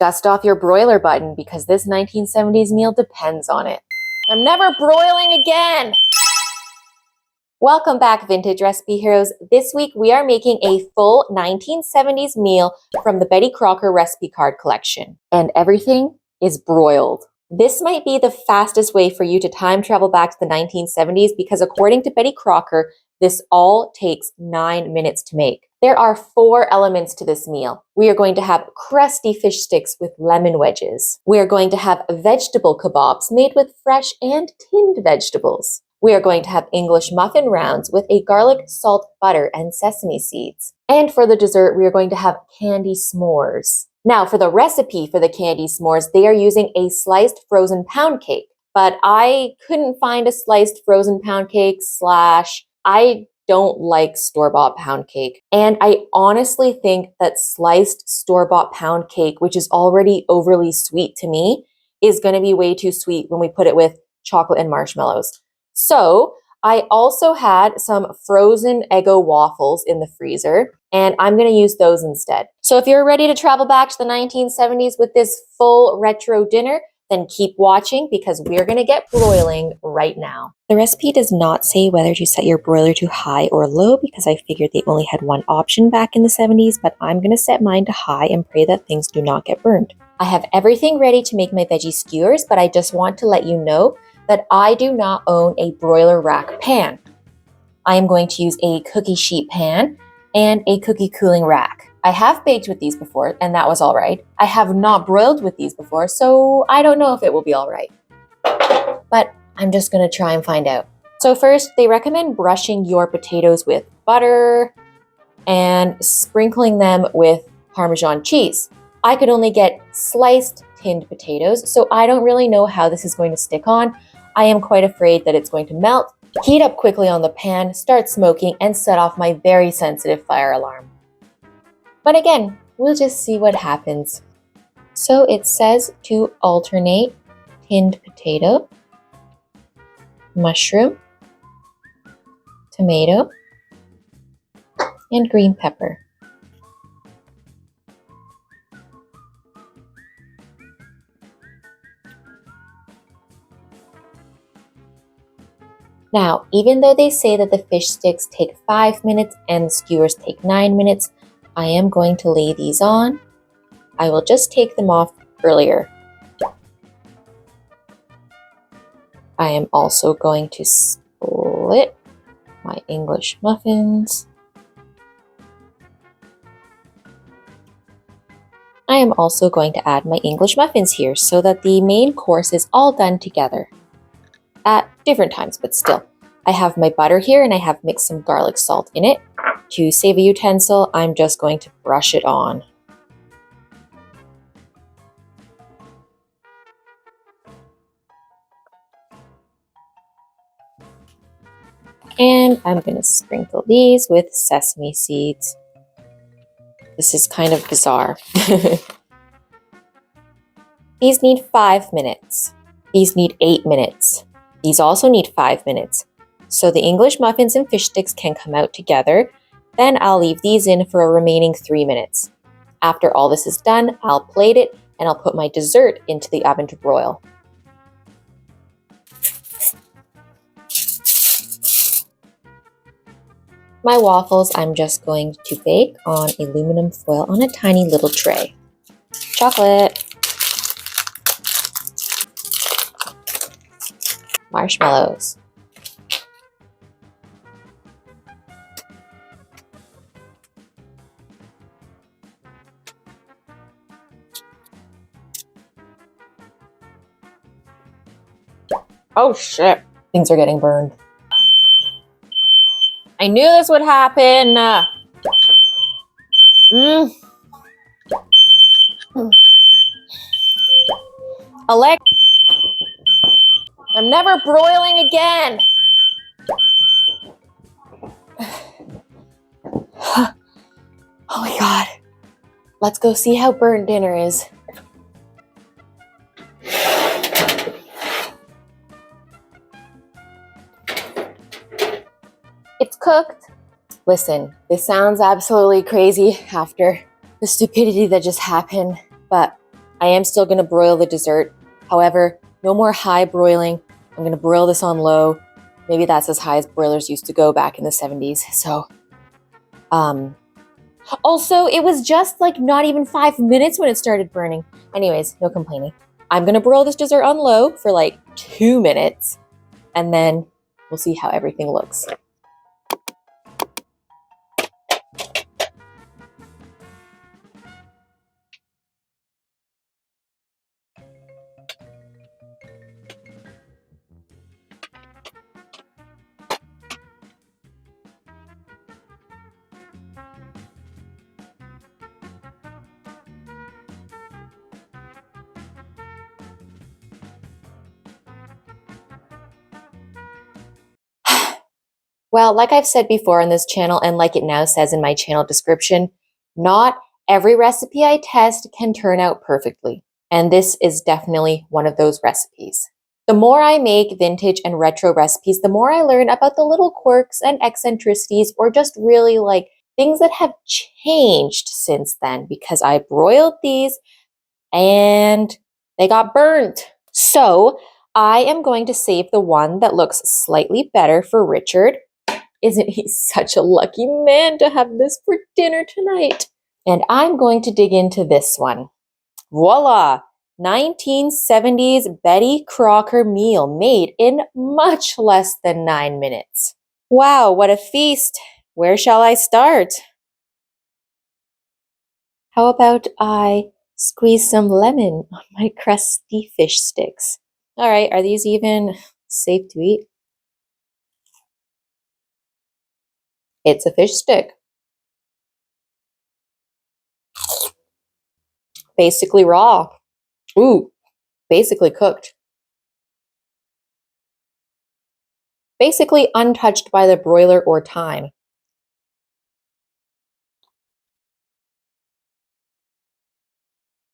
Dust off your broiler button because this 1970s meal depends on it. I'm never broiling again! Welcome back, Vintage Recipe Heroes. This week we are making a full 1970s meal from the Betty Crocker recipe card collection. And everything is broiled. This might be the fastest way for you to time travel back to the 1970s because according to Betty Crocker, this all takes 9 minutes to make. There are 4 elements to this meal. We are going to have crusty fish sticks with lemon wedges. We are going to have vegetable kebabs made with fresh and tinned vegetables. We are going to have English muffin rounds with a garlic, salt, butter, and sesame seeds. And for the dessert, we are going to have candy s'mores. Now, for the recipe for the candy s'mores, they are using a sliced frozen pound cake. But I couldn't find a sliced frozen pound cake / I don't like store-bought pound cake. And I honestly think that sliced store-bought pound cake, which is already overly sweet to me, is going to be way too sweet when we put it with chocolate and marshmallows. So I also had some frozen Eggo waffles in the freezer, and I'm going to use those instead. So if you're ready to travel back to the 1970s with this full retro dinner, then keep watching because we're going to get broiling right now. The recipe does not say whether to set your broiler to high or low because I figured they only had one option back in the 70s, but I'm going to set mine to high and pray that things do not get burned. I have everything ready to make my veggie skewers, but I just want to let you know that I do not own a broiler rack pan. I am going to use a cookie sheet pan and a cookie cooling rack. I have baked with these before, and that was all right. I have not broiled with these before, so I don't know if it will be all right. But I'm just gonna try and find out. So first, they recommend brushing your potatoes with butter and sprinkling them with Parmesan cheese. I could only get sliced tinned potatoes, so I don't really know how this is going to stick on. I am quite afraid that it's going to melt, heat up quickly on the pan, start smoking, and set off my very sensitive fire alarm. But again, we'll just see what happens. So it says to alternate tinned potato, mushroom, tomato, and green pepper. Now, even though they say that the fish sticks take 5 minutes and the skewers take 9 minutes, I am going to lay these on. I will just take them off earlier. I am also going to split my English muffins. I am also going to add my English muffins here so that the main course is all done together. At different times, but still. I have my butter here and I have mixed some garlic salt in it. To save a utensil, I'm just going to brush it on. And I'm going to sprinkle these with sesame seeds. This is kind of bizarre. These need 5 minutes. These need 8 minutes. These also need 5 minutes. So the English muffins and fish sticks can come out together. Then I'll leave these in for a remaining 3 minutes. After all this is done, I'll plate it and I'll put my dessert into the oven to broil. My waffles I'm just going to bake on aluminum foil on a tiny little tray. Chocolate. Marshmallows. Oh shit, things are getting burned. I knew this would happen. Alexa, I'm never broiling again. Oh my god. Let's go see how burnt dinner is. It's cooked. Listen, this sounds absolutely crazy after the stupidity that just happened, but I am still going to broil the dessert. However, no more high broiling. I'm going to broil this on low. Maybe that's as high as broilers used to go back in the 70s. So, also, it was just like not even 5 minutes when it started burning. Anyways, no complaining. I'm going to broil this dessert on low for like 2 minutes, and then we'll see how everything looks. Well, like I've said before on this channel, and like it now says in my channel description, not every recipe I test can turn out perfectly. And this is definitely one of those recipes. The more I make vintage and retro recipes, the more I learn about the little quirks and eccentricities, or just really like things that have changed since then, because I broiled these and they got burnt. So I am going to save the one that looks slightly better for Richard. Isn't he such a lucky man to have this for dinner tonight? And I'm going to dig into this one. Voila! 1970s Betty Crocker meal made in much less than 9 minutes. Wow, what a feast! Where shall I start? How about I squeeze some lemon on my crusty fish sticks? All right, are these even safe to eat? It's a fish stick. Basically raw. Ooh, basically cooked. Basically untouched by the broiler or time.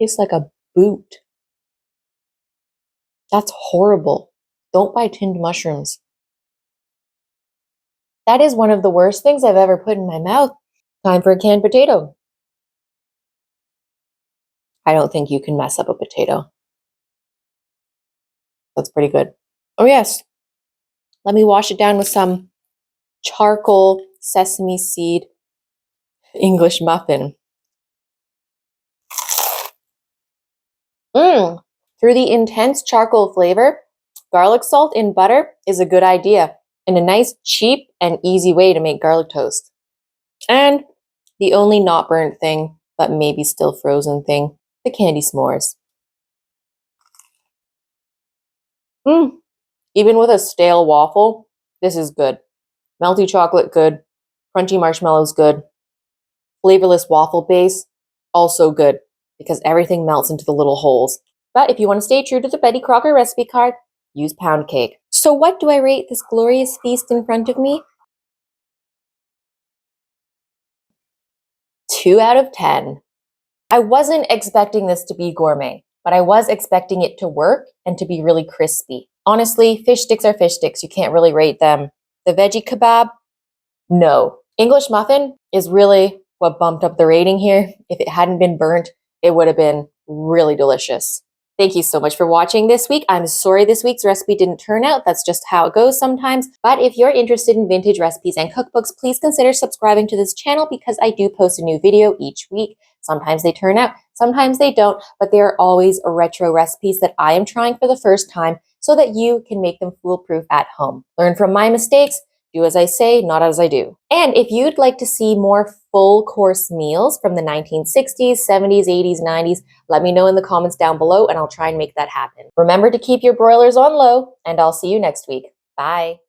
Tastes like a boot. That's horrible. Don't buy tinned mushrooms. That is one of the worst things I've ever put in my mouth. Time for a canned potato. I don't think you can mess up a potato. That's pretty good. Oh yes. Let me wash it down with some charcoal sesame seed English muffin. Through the intense charcoal flavor, garlic salt in butter is a good idea and a nice, cheap, and easy way to make garlic toast. And the only not burnt thing, but maybe still frozen thing, the candy s'mores. Even with a stale waffle, this is good. Melty chocolate, good. Crunchy marshmallows, good. Flavorless waffle base, also good, because everything melts into the little holes. But if you want to stay true to the Betty Crocker recipe card, use pound cake. So what do I rate this glorious feast in front of me? 2 out of 10. I wasn't expecting this to be gourmet, but I was expecting it to work and to be really crispy. Honestly, fish sticks are fish sticks. You can't really rate them. The veggie kebab? No. English muffin is really what bumped up the rating here. If it hadn't been burnt, it would have been really delicious. Thank you so much for watching this week. I'm sorry this week's recipe didn't turn out. That's just how it goes sometimes. But if you're interested in vintage recipes and cookbooks, please consider subscribing to this channel because I do post a new video each week. Sometimes they turn out, sometimes they don't, but there are always retro recipes that I am trying for the first time so that you can make them foolproof at home. Learn from my mistakes. Do as I say, not as I do. And if you'd like to see more full course meals from the 1960s, 70s, 80s, 90s, let me know in the comments down below and I'll try and make that happen. Remember to keep your broilers on low and I'll see you next week. Bye.